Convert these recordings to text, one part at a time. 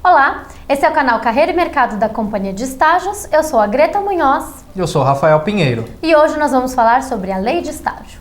Olá, esse é o canal Carreira e Mercado da Companhia de Estágios. Eu sou a Greta Munhoz. Eu sou o Rafael Pinheiro. E hoje nós vamos falar sobre a Lei de Estágio.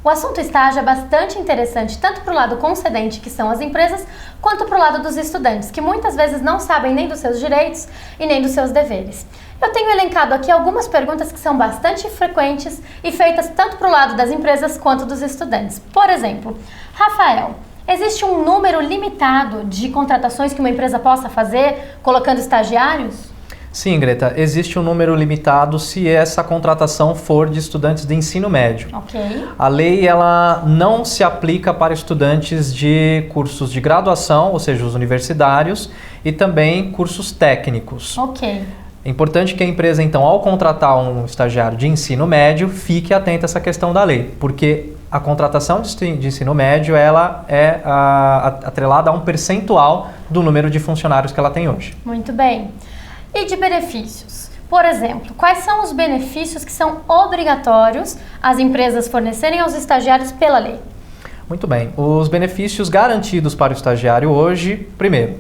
O assunto estágio é bastante interessante tanto para o lado concedente, que são as empresas, quanto para o lado dos estudantes, que muitas vezes não sabem nem dos seus direitos e nem dos seus deveres. Eu tenho elencado aqui algumas perguntas que são bastante frequentes e feitas tanto para o lado das empresas quanto dos estudantes. Por exemplo, Rafael, existe um número limitado de contratações que uma empresa possa fazer colocando estagiários? Sim, Greta, existe um número limitado se essa contratação for de estudantes de ensino médio. Ok. A lei ela não se aplica para estudantes de cursos de graduação, ou seja, os universitários, e também cursos técnicos. Ok. É importante que a empresa, então, ao contratar um estagiário de ensino médio, fique atenta a essa questão da lei, porque a contratação de ensino médio ela é atrelada a um percentual do número de funcionários que ela tem hoje. Muito bem. E de benefícios? Por exemplo, quais são os benefícios que são obrigatórios as empresas fornecerem aos estagiários pela lei? Muito bem. Os benefícios garantidos para o estagiário hoje, primeiro,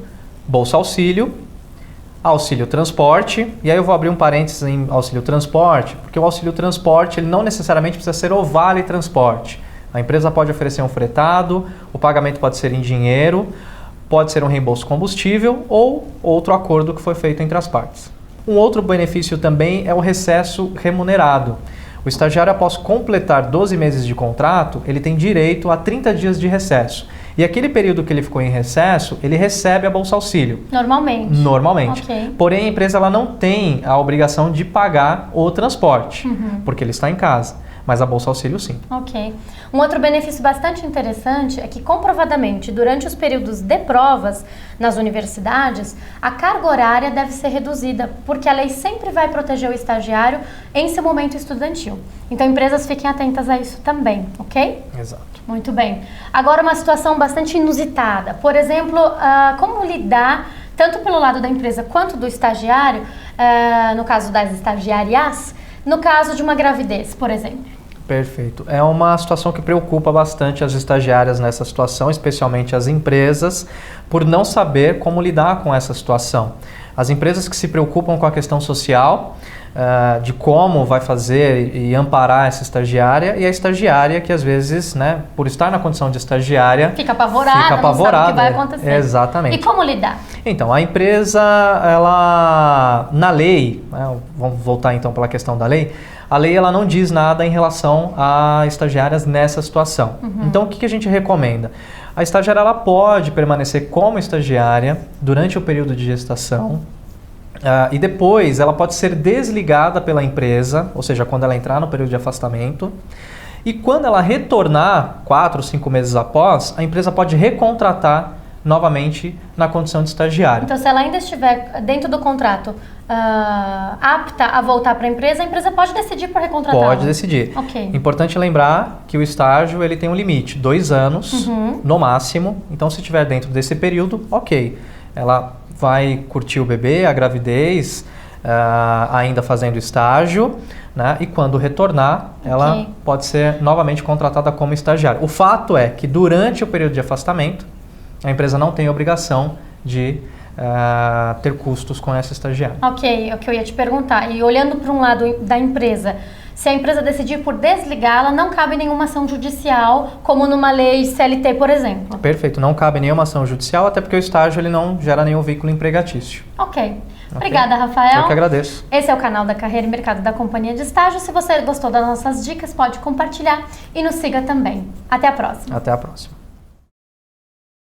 Bolsa Auxílio, Auxílio Transporte, e aí eu vou abrir um parênteses em Auxílio Transporte, porque o Auxílio Transporte ele não necessariamente precisa ser o Vale Transporte. A empresa pode oferecer um fretado, o pagamento pode ser em dinheiro, pode ser um reembolso combustível ou outro acordo que foi feito entre as partes. Um outro benefício também é o recesso remunerado. O estagiário, após completar 12 meses de contrato, ele tem direito a 30 dias de recesso. E aquele período que ele ficou em recesso, ele recebe a Bolsa Auxílio. Normalmente? Normalmente. Okay. Porém, a empresa ela não tem a obrigação de pagar o transporte, porque ele está em casa. Mas a Bolsa Auxílio sim. Ok. Um outro benefício bastante interessante é que, comprovadamente, durante os períodos de provas nas universidades, a carga horária deve ser reduzida, porque a lei sempre vai proteger o estagiário em seu momento estudantil. Então, empresas fiquem atentas a isso também, ok? Exato. Muito bem. Agora, uma situação bastante inusitada. Por exemplo, como lidar, tanto pelo lado da empresa quanto do estagiário, no caso das estagiárias, no caso de uma gravidez, por exemplo? Perfeito. É uma situação que preocupa bastante as estagiárias nessa situação, especialmente as empresas, por não saber como lidar com essa situação. As empresas que se preocupam com a questão social, de como vai fazer e amparar essa estagiária, e a estagiária que às vezes, né, por estar na condição de estagiária, fica apavorada, não sabe o que vai acontecer. Exatamente. E como lidar? Então, a empresa, ela, na lei, vamos voltar então pela questão da lei, a lei ela não diz nada em relação a estagiárias nessa situação. Então, o que a gente recomenda? A estagiária ela pode permanecer como estagiária durante o período de gestação, e depois ela pode ser desligada pela empresa, ou seja, quando ela entrar no período de afastamento. E quando ela retornar, 4 ou 5 meses após, a empresa pode recontratar novamente na condição de estagiário. Então, se ela ainda estiver dentro do contrato apta a voltar para a empresa pode decidir por recontratar? Pode decidir. Okay. Importante lembrar que o estágio ele tem um limite, 2 anos no máximo. Então, se estiver dentro desse período, ok. Ela vai curtir o bebê, a gravidez, ainda fazendo estágio, né? E quando retornar, ela pode ser novamente contratada como estagiária. O fato é que durante o período de afastamento, a empresa não tem obrigação de ter custos com essa estagiária. Ok, é o que eu ia te perguntar. E olhando para um lado da empresa, se a empresa decidir por desligá-la, não cabe nenhuma ação judicial, como numa lei CLT, por exemplo. Perfeito, não cabe nenhuma ação judicial, até porque o estágio ele não gera nenhum vínculo empregatício. Ok. Obrigada, Rafael. Eu que agradeço. Esse é o canal da Carreira e Mercado da Companhia de Estágio. Se você gostou das nossas dicas, pode compartilhar e nos siga também. Até a próxima. Até a próxima.